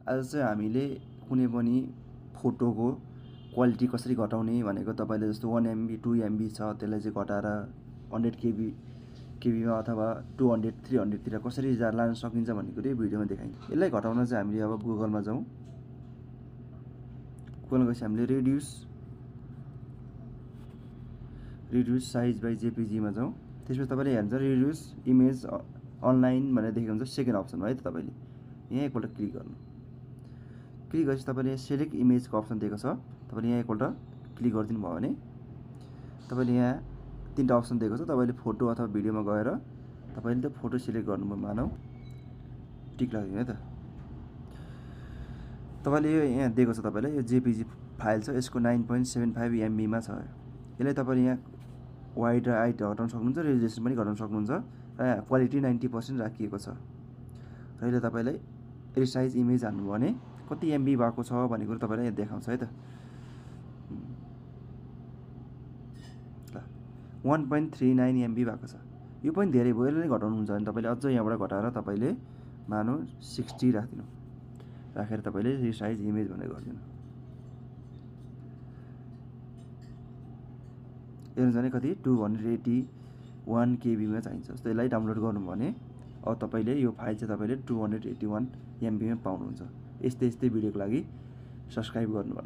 आज चाहिँ हामीले कुनै पनि फोटोको क्वालिटी कसरी घटाउने भनेको तपाईँले जस्तो 1 MB 2 MB छ त्यसलाई चाहिँ घटाएर 100 केबीमा अथवा 200 300 तिर कसरी लान सकिन्छ भन्ने कुरा भिडियोमा देखाइन्छ। यसलाई घटाउन चाहिँ हामीले अब गुगलमा जाउँ। गुगलमा गएपछि हामीले रिड्युस साइज बाई जेपीजीमा जाउँ। त्यसपछि तपाईँले हेर्नुहुन्छ रिड्युस इमेज अनलाइन भनेर देखेको हुन्छ सेकेन्ड अप्सनमा है त। तपाईँले यहाँ एकपल्ट क्लिक गर्नु। क्लिक गरेपछि तपाईँले सेलेक्ट इमेजको अप्सन दिएको छ, तपाईँले यहाँ एकपल्ट क्लिक गरिदिनु भयो भने तपाईँले यहाँ 3टा अप्सन दिएको छ। तपाईँले फोटो अथवा भिडियोमा गएर तपाईँले त्यो फोटो सिलेक्ट गर्नुभयो, मानौ टिक लगाइदिनु है त। तपाईँले यो यहाँ दिएको छ, तपाईँलाई यो जेपीजी फाइल छ, यसको 9.75 MB मा छ। यसलाई तपाईँले यहाँ वाइड र हाइट घटाउन सक्नुहुन्छ, रेजोल्युसन पनि घटाउन सक्नुहुन्छ र क्वालिटी 90% राखिएको छ। र यसले तपाईँलाई रिसाइज इमेज हान्नुभयो भने कति MB भएको छ भन्ने कुरो तपाईँलाई यहाँ देखाउँछ है त। ल 1.39 MB भएको छ। यो पनि धेरै भयो, यसले घटाउनुहुन्छ भने तपाईँले अझ यहाँबाट घटाएर तपाईँले मानौ 60 राखिदिनु, राखेर तपाईँले रिसाइज इमेज भनेर गरिदिनु। हेर्नुहुन्छ भने कति 281 KB मा चाहिन्छ। जस्तो यसलाई डाउनलोड गर्नुभयो भने अब तपाईँले यो फाइल चाहिँ तपाईँले 281 MB मा पाउनुहुन्छ। यस्तै भिडियोको लागि सब्सक्राइब गर्नु होला।